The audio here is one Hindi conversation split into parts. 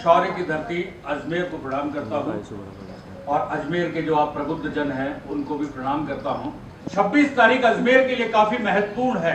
शौर्य की धरती अजमेर को प्रणाम करता हूँ और अजमेर के जो आप प्रबुद्ध जन हैं उनको भी प्रणाम करता हूँ। 26 तारीख अजमेर के लिए काफी महत्वपूर्ण है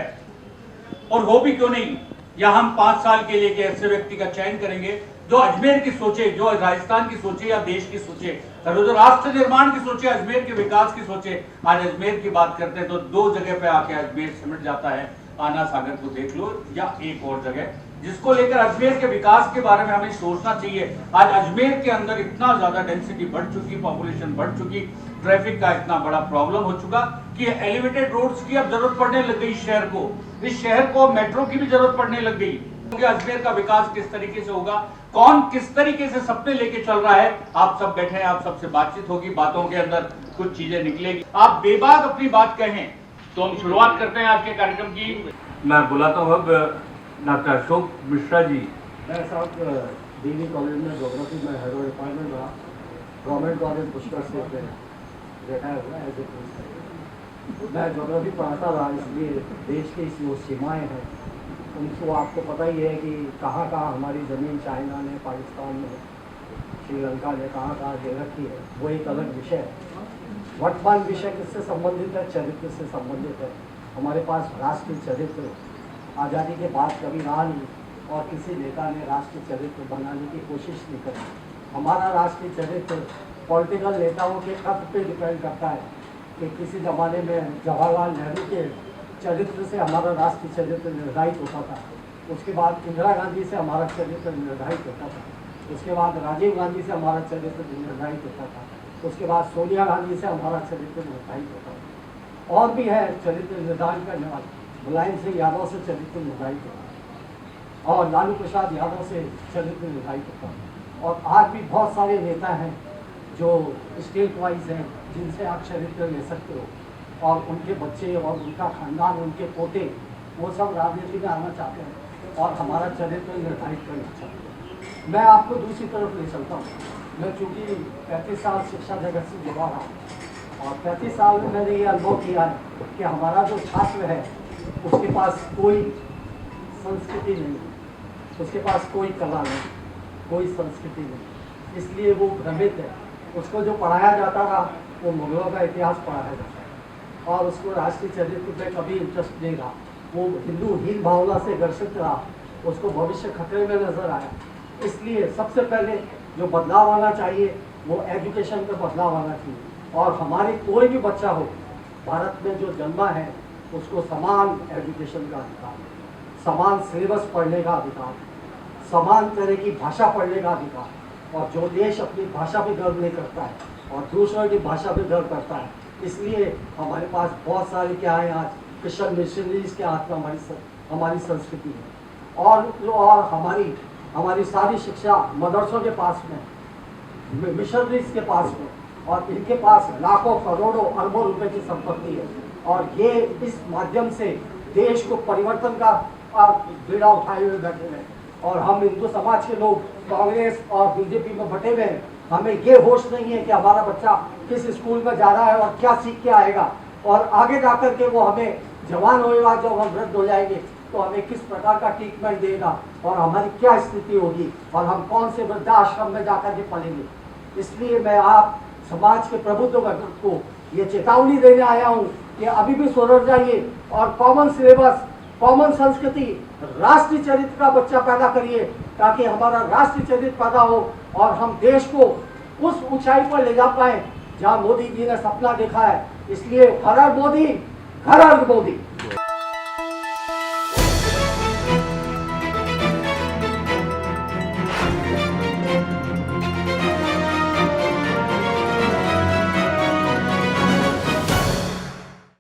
और हो भी क्यों नहीं, या हम 5 साल के लिए एक ऐसे व्यक्ति का चयन करेंगे जो अजमेर की सोचे, जो राजस्थान की सोचे या देश की सोचे, जो राष्ट्र निर्माण की सोचे, अजमेर के विकास की सोचे। आज अजमेर की बात करते हैं तो 2 जगह पे आके अजमेर सिमट जाता है, आना सागर को देख लो या एक और जगह, जिसको लेकर अजमेर के विकास के बारे में हमें सोचना चाहिए। आज अजमेर के अंदर इतना ज्यादा डेंसिटी बढ़ चुकी, पॉपुलेशन बढ़ चुकी, ट्रैफिक का इतना बड़ा प्रॉब्लम हो चुका कि एलिवेटेड रोड्स की अब जरूरत पड़ने लग गई शहर को। इस शहर को मेट्रो की भी जरूरत पड़ने लग गई। अजमेर का विकास किस तरीके से होगा, कौन किस तरीके से सपने लेके चल रहा है, आप सब बैठे हैं, आप सबसे बातचीत होगी, बातों के अंदर कुछ चीजें निकलेगी, आप बेबाक अपनी बात कहें। तो हम शुरुआत करते हैं आज के कार्यक्रम की। मैं बुलाता हूँ अब डॉक्टर अशोक मिश्रा जी। मैं साहब डीवी कॉलेज में ज्योग्राफी में हेड डिपार्टमेंट रहा, गवर्नमेंट कॉलेज पुष्कर से रिटायर हुआ एज ए प्रिंसिपल। मैं ज्योग्राफी पढ़ाता रहा, इसलिए देश की जो सीमाएँ हैं उनको आपको पता ही है कि कहाँ कहाँ हमारी ज़मीन चाइना ने, पाकिस्तान ने, श्रीलंका ने कहाँ ले रखी है, वो एक अलग विषय है। वर्तमान विषय किससे संबंधित है? चरित्र से संबंधित है। हमारे पास राष्ट्रीय चरित्र आज़ादी के बाद कभी रहा नहीं और किसी नेता ने राष्ट्रीय चरित्र बनाने की कोशिश नहीं करी। हमारा राष्ट्रीय चरित्र पॉलिटिकल नेताओं के कद पे डिपेंड करता है कि किसी ज़माने में जवाहरलाल नेहरू के चरित्र से हमारा राष्ट्रीय चरित्र निर्धारित होता था, उसके बाद इंदिरा गांधी से हमारा चरित्र निर्धारित होता था, उसके बाद राजीव गांधी से हमारा चरित्र निर्धारित होता था, उसके बाद सोनिया गांधी से हमारा चरित्र निर्धारित होता था। और भी है चरित्र निर्धारित करने वाले, मुलायम सिंह यादव से चरित्र निर्धारित होता और लालू प्रसाद यादव से चरित्र निर्धारित होता। और आज भी बहुत सारे नेता हैं जो स्टेट वाइज हैं जिनसे आप चरित्र ले सकते हो, और उनके बच्चे और उनका खानदान, उनके पोते, वो सब राजनीति में आना चाहते हैं और हमारा चरित्र निर्धारित करना चाहते हैं। मैं आपको दूसरी तरफ ले चलता हूँ। मैं चूँकि 35 साल शिक्षा जगत से जुड़ा रहा और 35 साल में मैंने ये अनुभव किया है कि हमारा जो छात्र है उसके पास कोई संस्कृति नहीं, उसके पास कोई कला नहीं, कोई संस्कृति नहीं, इसलिए वो भ्रमित है। उसको जो पढ़ाया जाता था वो मुगलों का इतिहास पढ़ाया जाता है और उसको राष्ट्रीय चरित्र पे कभी इंटरेस्ट नहीं रहा। वो हिंदू हीन भावना से ग्रसित रहा, उसको भविष्य खतरे में नजर आया। इसलिए सबसे पहले जो बदलाव आना चाहिए वो एजुकेशन में बदलाव आना चाहिए। और हमारे कोई भी बच्चा हो भारत में जो जन्मा है उसको समान एजुकेशन का अधिकार, समान सिलेबस पढ़ने का अधिकार, समान तरह की भाषा पढ़ने का अधिकार। और जो देश अपनी भाषा पे गर्व नहीं करता है और दूसरों की भाषा पे गर्व करता है, इसलिए हमारे पास बहुत सारे क्या है आज क्रिश्चियन मिशनरीज के हाथ में हमारी संस्कृति है। और हमारी सारी शिक्षा मदरसों के पास में, मिशनरीज के पास में, और इनके पास लाखों करोड़ों अरबों रुपए की संपत्ति है। और ये इस माध्यम से देश को परिवर्तन का बीड़ा उठाए हुए बैठे हैं। और हम हिंदू समाज के लोग कांग्रेस और बीजेपी में बटे हुए हैं। हमें ये होश नहीं है कि हमारा बच्चा किस स्कूल में जा रहा है और क्या सीख के आएगा, और आगे जाकर के वो हमें जवान होएगा, जब हम वृद्ध हो जाएंगे तो हमें किस प्रकार का ट्रीटमेंट देगा और हमारी क्या स्थिति होगी और हम कौन से वृद्धाश्रम में जाकर के पढ़ेंगे। इसलिए मैं आप समाज के प्रबुद्ध वर्ग को ये चेतावनी देने आया हूँ कि अभी भी सुधर जाइए और कॉमन सिलेबस, कॉमन संस्कृति, राष्ट्रीय चरित्र का बच्चा पैदा करिए ताकि हमारा राष्ट्रीय चरित्र पैदा हो और हम देश को उस ऊंचाई पर ले जा पाए जहां मोदी जी ने सपना देखा है। इसलिए हर हर मोदी, घर हर मोदी।